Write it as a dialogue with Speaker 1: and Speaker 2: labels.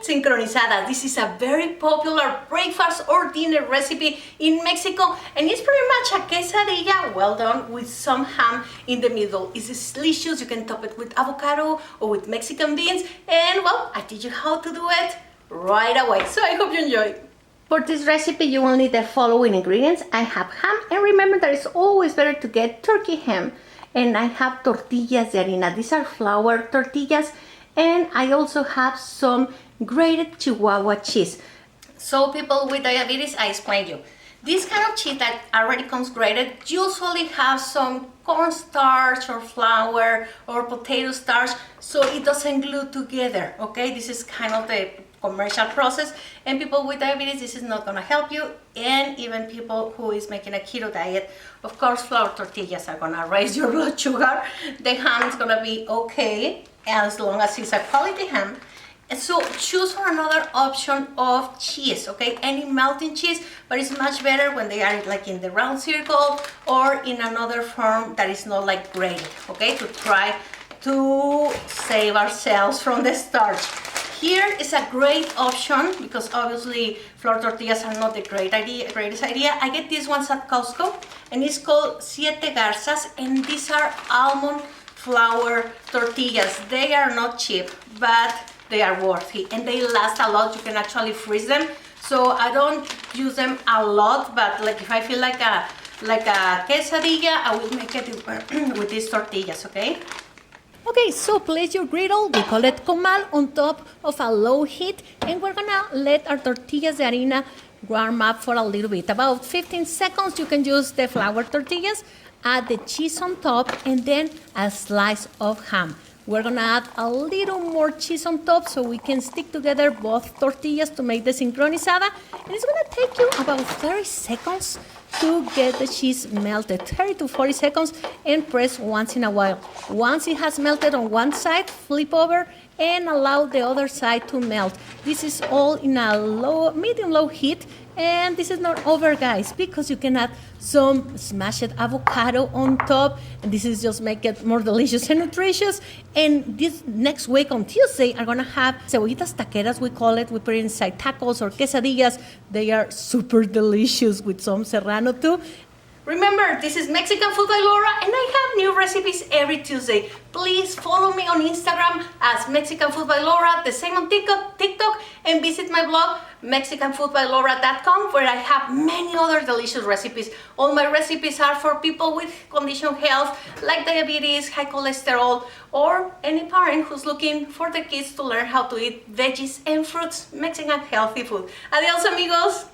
Speaker 1: Sincronizada. This is a very popular breakfast or dinner recipe in Mexico, and it's pretty much a quesadilla well done with some ham in the middle. It's delicious. You can top it with avocado or with Mexican beans, and well, I teach you how to do it right away. So I hope you enjoy. For this recipe, you will need the following ingredients. I have ham, and remember that it's always better to get turkey ham. And I have tortillas de harina. These are flour tortillas. And I also have some grated Chihuahua cheese. So people with diabetes, I explain you. This kind of cheese that already comes grated usually has some cornstarch or flour or potato starch, so it doesn't glue together, okay? This is kind of the commercial process, and people with diabetes, this is not gonna help you, and even people who is making a keto diet, of course, flour tortillas are gonna raise your blood sugar. The ham is gonna be okay, as long as it's a quality ham. And so choose for another option of cheese, okay? Any melting cheese, but it's much better when they are like in the round circle or in another form that is not like grated, okay? To try to save ourselves from the starch. Here is a great option because obviously flour tortillas are not the greatest idea. I get these ones at Costco, and it's called Siete Garzas, and these are almond flour tortillas. They are not cheap, but they are worthy and they last a lot. You can actually freeze them. So I don't use them a lot, but like if I feel like a quesadilla, I will make it with these tortillas, okay? Okay, so place your griddle, we call it comal, on top of a low heat, and we're gonna let our tortillas de harina warm up for a little bit. About 15 seconds, you can use the flour tortillas, add the cheese on top, and then a slice of ham. We're gonna add a little more cheese on top so we can stick together both tortillas to make the sincronizada. And it's gonna take you about 30 seconds to get the cheese melted, 30 to 40 seconds, and press once in a while. Once it has melted on one side, flip over and allow the other side to melt. This is all in a medium-low heat, and this is not over, guys, because you can add some smashed avocado on top, and this is just make it more delicious and nutritious. And this next week on Tuesday, are gonna have cebollitas taqueras, we call it. We put it inside tacos or quesadillas. They are super delicious with some serrano too. Remember, this is Mexican Food by Laura, and I have new recipes every Tuesday. Please follow me on Instagram as Mexican Food by Laura, the same on TikTok, and visit my blog, mexicanfoodbylaura.com, where I have many other delicious recipes. All my recipes are for people with condition health, like diabetes, high cholesterol, or any parent who's looking for their kids to learn how to eat veggies and fruits, Mexican healthy food. Adios, amigos!